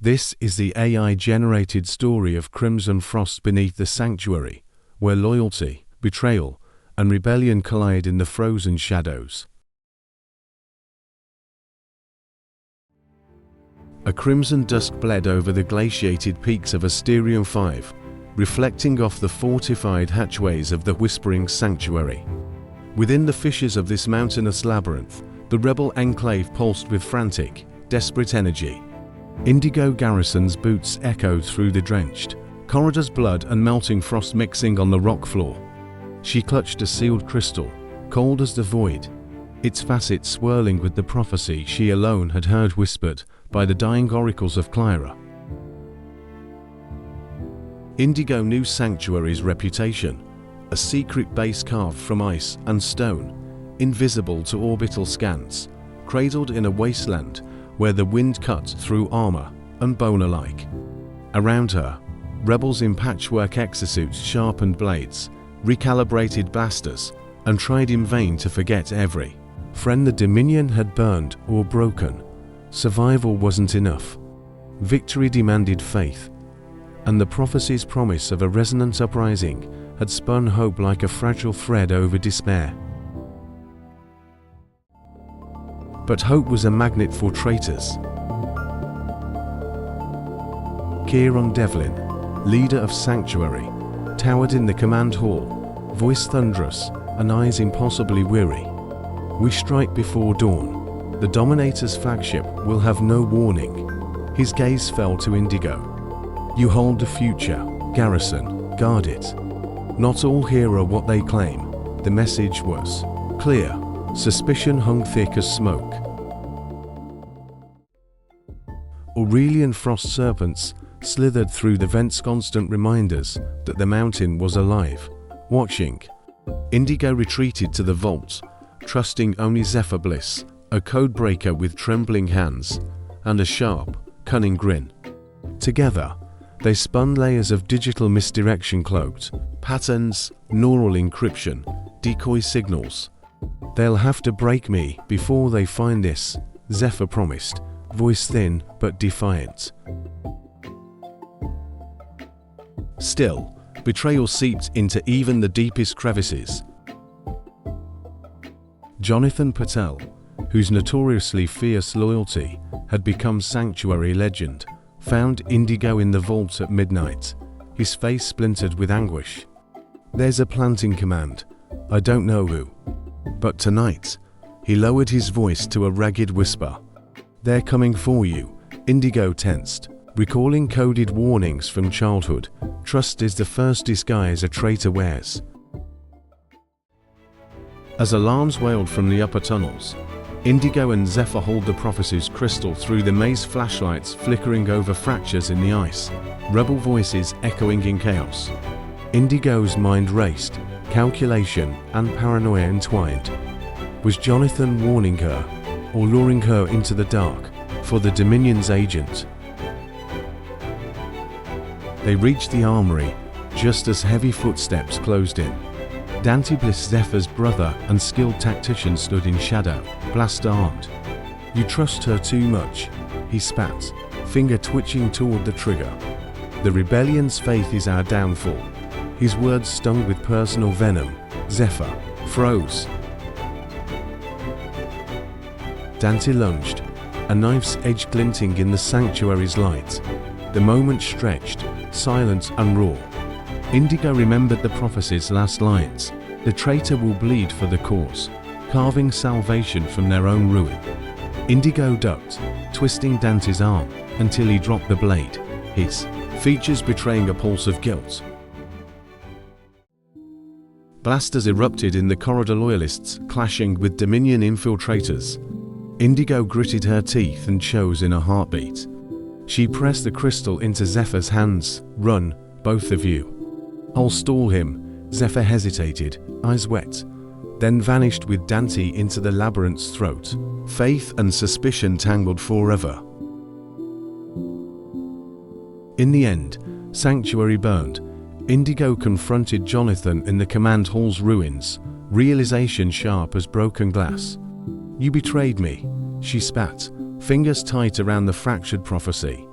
This is the AI-generated story of Crimson Frost beneath the Sanctuary, where loyalty, betrayal, and rebellion collide in the frozen shadows. A crimson dusk bled over the glaciated peaks of Asterion 5, reflecting off the fortified hatchways of the Whispering Sanctuary. Within the fissures of this mountainous labyrinth, the rebel enclave pulsed with frantic, desperate energy. Indigo Garrison's boots echoed through the drenched corridors, blood and melting frost mixing on the rock floor. She clutched a sealed crystal, cold as the void, its facets swirling with the prophecy she alone had heard whispered by the dying oracles of Clyra. Indigo knew Sanctuary's reputation, a secret base carved from ice and stone, invisible to orbital scans, cradled in a wasteland where the wind cut through armor and bone alike. Around her, rebels in patchwork exosuits sharpened blades, recalibrated blasters, and tried in vain to forget every friend the Dominion had burned or broken. Survival wasn't enough. Victory demanded faith, and the prophecy's promise of a resonant uprising had spun hope like a fragile thread over despair. But hope was a magnet for traitors. Kieran Devlin, leader of Sanctuary, towered in the command hall, voice thunderous and eyes impossibly weary. We strike before dawn. The Dominator's flagship will have no warning. His gaze fell to Indigo. You hold the future, Garrison, guard it. Not all here are what they claim. The message was clear. Suspicion hung thick as smoke. Aurelian frost serpents slithered through the vents, constant reminders that the mountain was alive, watching. Indigo retreated to the vault, trusting only Zephyr Bliss, a codebreaker with trembling hands and a sharp, cunning grin. Together, they spun layers of digital misdirection, cloaked patterns, neural encryption, decoy signals. They'll have to break me before they find this, Zephyr promised, voice thin but defiant. Still, betrayal seeped into even the deepest crevices. Jonathan Patel, whose notoriously fierce loyalty had become Sanctuary legend, found Indigo in the vault at midnight, his face splintered with anguish. There's a planting command. I don't know who. But tonight, he lowered his voice to a ragged whisper. They're coming for you. Indigo tensed, recalling coded warnings from childhood. Trust is the first disguise a traitor wears. As alarms wailed from the upper tunnels, Indigo and Zephyr hold the prophecy's crystal through the maze, flashlights flickering over fractures in the ice, rebel voices echoing in chaos. Indigo's mind raced, calculation and paranoia entwined. Was Jonathan warning her, or luring her into the dark, for the Dominion's agent? They reached the armory, just as heavy footsteps closed in. Dante Bliss, Zephyr's brother and skilled tactician, stood in shadow, blaster-armed. You trust her too much, he spat, finger twitching toward the trigger. The rebellion's faith is our downfall. His words stung with personal venom. Zephyr froze. Dante lunged, a knife's edge glinting in the Sanctuary's light. The moment stretched, silent and raw. Indigo remembered the prophecy's last lines. The traitor will bleed for the cause, carving salvation from their own ruin. Indigo ducked, twisting Dante's arm until he dropped the blade, his features betraying a pulse of guilt. Blasters erupted in the corridor, loyalists clashing with Dominion infiltrators. Indigo gritted her teeth and chose in a heartbeat. She pressed the crystal into Zephyr's hands. Run, both of you. I'll stall him. Zephyr hesitated, eyes wet, then vanished with Dante into the labyrinth's throat. Faith and suspicion tangled forever. In the end, Sanctuary burned. Indigo confronted Jonathan in the command hall's ruins, realization sharp as broken glass. You betrayed me, she spat, fingers tight around the fractured prophecy.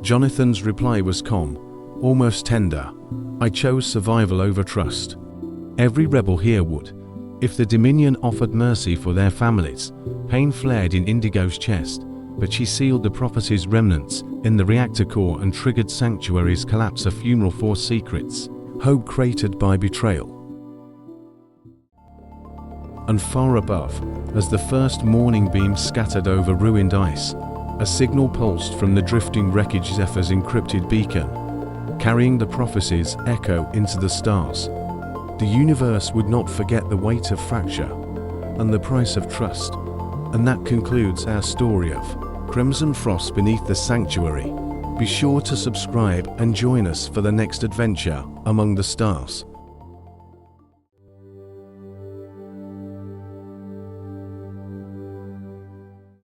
Jonathan's reply was calm, almost tender. I chose survival over trust. Every rebel here would. If the Dominion offered mercy for their families, pain flared in Indigo's chest, but she sealed the prophecies' remnants in the reactor core and triggered Sanctuary's collapse, a funeral for secrets, hope created by betrayal. And far above, as the first morning beams scattered over ruined ice, a signal pulsed from the drifting wreckage, Zephyr's encrypted beacon, carrying the prophecies' echo into the stars. The universe would not forget the weight of fracture and the price of trust. And that concludes our story of Crimson Frost beneath the Sanctuary. Be sure to subscribe and join us for the next adventure among the stars.